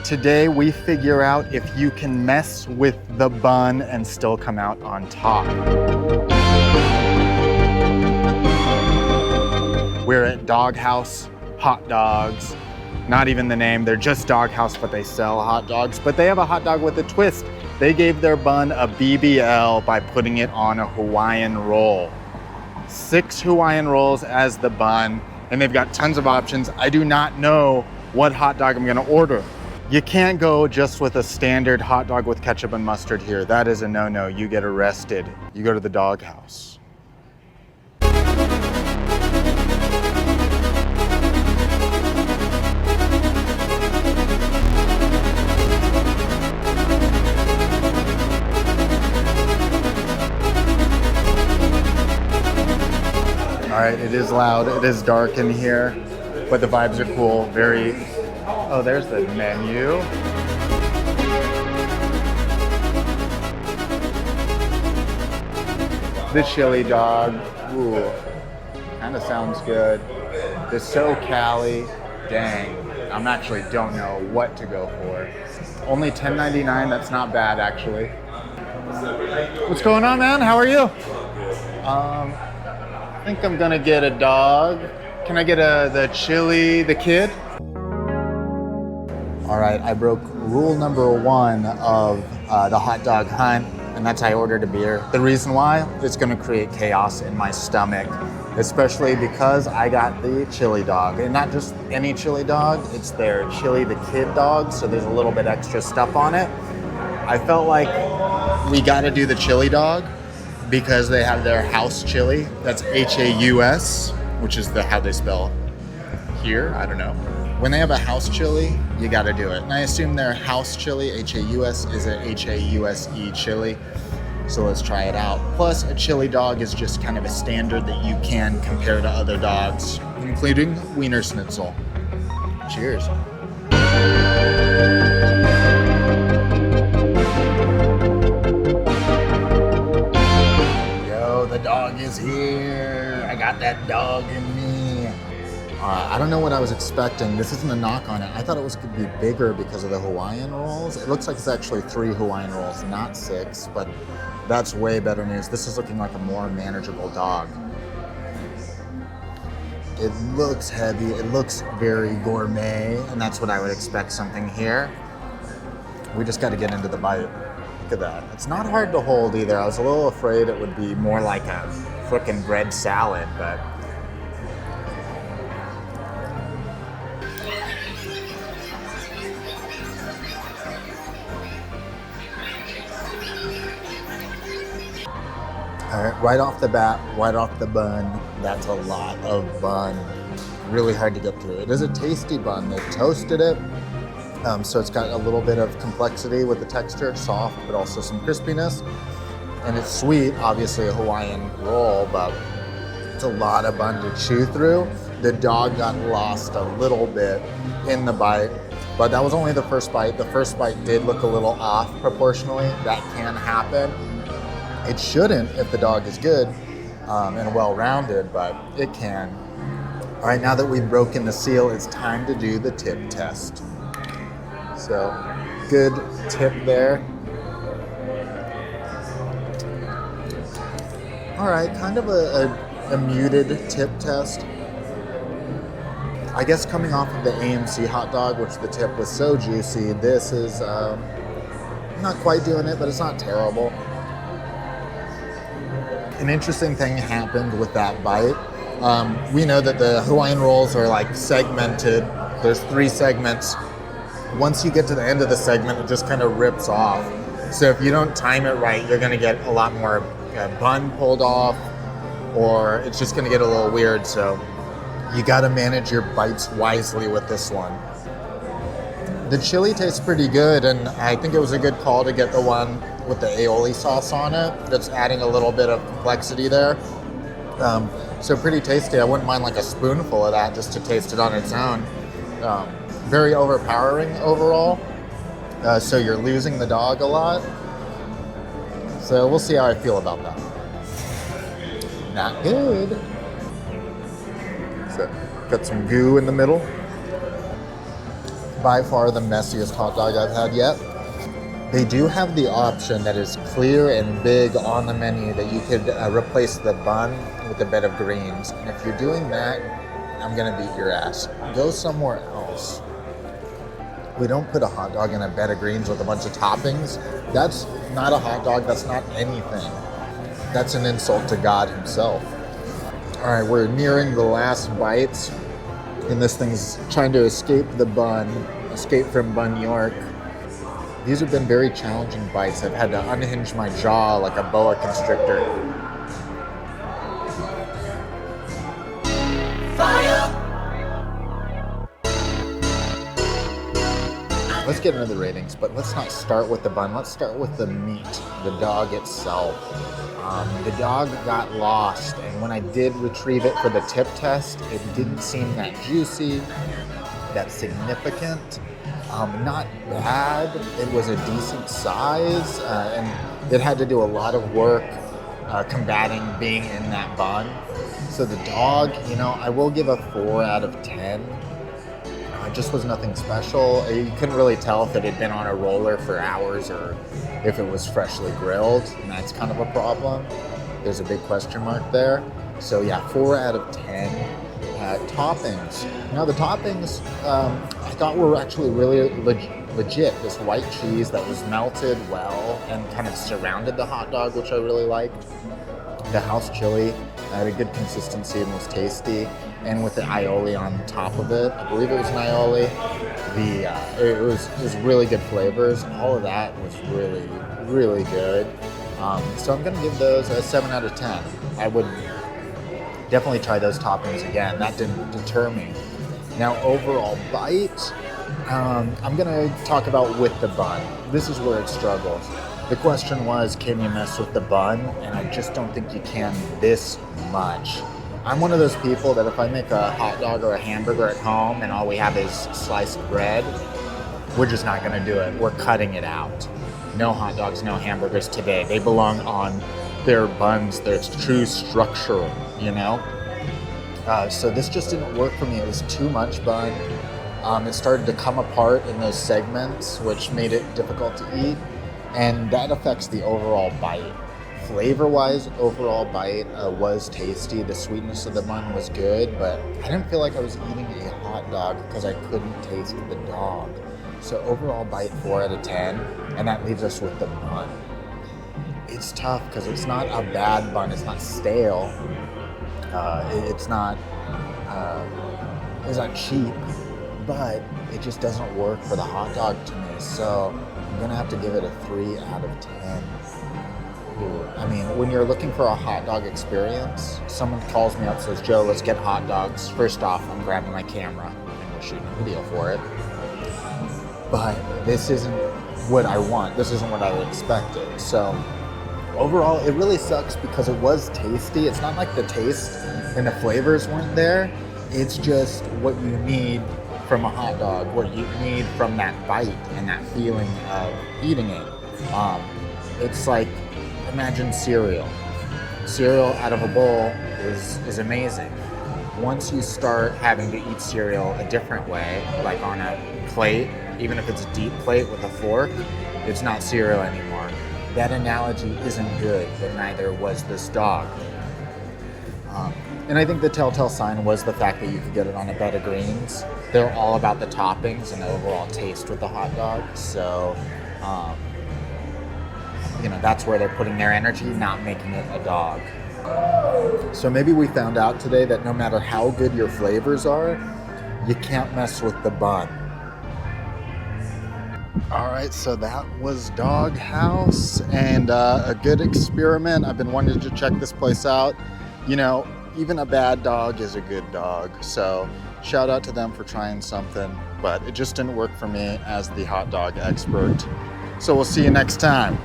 Today we figure out if you can mess with the bun and still come out on top. We're at Dog House Hot Dogs. Not even the name, they're just Dog House, but they sell hot dogs. But they have a hot dog with a twist. They gave their bun a BBL by putting it on a Hawaiian roll. 6 Hawaiian rolls as the bun, and they've got tons of options. I do not know what hot dog I'm gonna order. You can't go just with a standard hot dog with ketchup and mustard here. That is a no-no, you get arrested. You go to the Dog House. All right, it is loud, it is dark in here, but the vibes are cool, very, oh, there's the menu. The chili dog, ooh, kind of sounds good. The SoCali, dang, I'm actually don't know what to go for. Only $10.99, that's not bad actually. What's going on, man? How are you? I think I'm gonna get a dog. Can I get the chili, the kid? All right, I broke rule number 1 of the hot dog hunt, and that's I ordered a beer. The reason why, it's gonna create chaos in my stomach, especially because I got the chili dog. And not just any chili dog, it's their chili the kid dog, so there's a little bit extra stuff on it. I felt like we gotta do the chili dog because they have their Haus chili. That's H-A-U-S, which is how they spell here, I don't know. When they have a Haus chili, you gotta do it. And I assume their Haus chili, H-A-U-S, is a H-A-U-S-E chili. So let's try it out. Plus, a chili dog is just kind of a standard that you can compare to other dogs, including Wiener Schnitzel. Cheers. The dog is here. I got that dog in me. I don't know what I was expecting. This isn't a knock on it. I thought it was going to be bigger because of the Hawaiian rolls. It looks like it's actually 3 Hawaiian rolls, not 6, but that's way better news. This is looking like a more manageable dog. It looks heavy. It looks very gourmet, and that's what I would expect something here. We just got to get into the bite. Look at that. It's not hard to hold either. I was a little afraid it would be more like a frickin' bread salad, but all right, right off the bat, right off the bun, that's a lot of bun. Really hard to get through. It is a tasty bun. They toasted it. So it's got a little bit of complexity with the texture, soft, but also some crispiness. And it's sweet, obviously a Hawaiian roll, but it's a lot of bun to chew through. The dog got lost a little bit in the bite, but that was only the first bite. The first bite did look a little off proportionally. That can happen. It shouldn't if the dog is good and well-rounded, but it can. All right, now that we've broken the seal, it's time to do the tip test. So, good tip there. All right, kind of a muted tip test. I guess coming off of the AMC hot dog, which the tip was so juicy, this is not quite doing it, but it's not terrible. An interesting thing happened with that bite. We know that the Hawaiian rolls are like segmented. There's 3 segments. Once you get to the end of the segment, it just kind of rips off. So if you don't time it right, you're gonna get a lot more bun pulled off, or it's just gonna get a little weird. So you gotta manage your bites wisely with this one. The chili tastes pretty good, and I think it was a good call to get the one with the aioli sauce on it. That's adding a little bit of complexity there. So pretty tasty. I wouldn't mind like a spoonful of that just to taste it on its own. Very overpowering overall. So you're losing the dog a lot. So we'll see how I feel about that. Not good. So got some goo in the middle. by far the messiest hot dog I've had yet. They do have the option that is clear and big on the menu that you could replace the bun with a bed of greens. And if you're doing that, I'm gonna beat your ass. Go somewhere else. We don't put a hot dog in a bed of greens with a bunch of toppings. That's not a hot dog, that's not anything. That's an insult to God himself. All right, we're nearing the last bites, and this thing's trying to escape the bun, escape from Bun York. These have been very challenging bites. I've had to unhinge my jaw like a boa constrictor. Let's get into the ratings, but let's not start with the bun. Let's start with the meat, the dog itself. The dog got lost, and when I did retrieve it for the tip test, it didn't seem that juicy, that significant. Not bad. It was a decent size, and it had to do a lot of work combating being in that bun. So the dog, I will give a 4 out of 10. It just was nothing special. You couldn't really tell if it had been on a roller for hours or if it was freshly grilled, and that's kind of a problem. There's a big question mark there. So yeah, 4 out of 10. Toppings. Now the toppings I thought were actually really legit. This white cheese that was melted well and kind of surrounded the hot dog, which I really liked. The house chili had a good consistency and was tasty. And with the aioli on top of it, I believe it was an aioli. It was really good flavors. All of that was really, really good. So I'm gonna give those a 7 out of 10. I would definitely try those toppings again. That didn't deter me. Now, overall bite, I'm gonna talk about with the bun. This is where it struggles. The question was, can you mess with the bun? And I just don't think you can this much. I'm one of those people that if I make a hot dog or a hamburger at home and all we have is sliced bread, we're just not gonna do it. We're cutting it out. No hot dogs, no hamburgers today. They belong on their buns, their true structure, So this just didn't work for me. It was too much bun. It started to come apart in those segments, which made it difficult to eat. And that affects the overall bite. Flavor-wise, overall bite was tasty. The sweetness of the bun was good, but I didn't feel like I was eating a hot dog because I couldn't taste the dog. So overall bite, 4 out of 10, and that leaves us with the bun. It's tough because it's not a bad bun. It's not stale. It's not cheap, but it just doesn't work for the hot dog to me. So I'm gonna have to give it a 3 out of 10. I mean, when you're looking for a hot dog experience, someone calls me up and says, Joe, let's get hot dogs. First off, I'm grabbing my camera and we're shooting a video for it. But this isn't what I want. This isn't what I expected. So overall, it really sucks because it was tasty. It's not like the taste and the flavors weren't there. It's just what you need from a hot dog, what you need from that bite and that feeling of eating it. It's like, imagine cereal. Cereal out of a bowl is amazing. Once you start having to eat cereal a different way, like on a plate, even if it's a deep plate with a fork, it's not cereal anymore. That analogy isn't good, but neither was this dog. And I think the telltale sign was the fact that you could get it on a bed of greens. They're all about the toppings and the overall taste with the hot dog. So, that's where they're putting their energy, not making it a dog. So maybe we found out today that no matter how good your flavors are, you can't mess with the bun. All right, so that was Dog House and a good experiment. I've been wanting to check this place out. Even a bad dog is a good dog. So shout out to them for trying something, but it just didn't work for me as the hot dog expert. So we'll see you next time.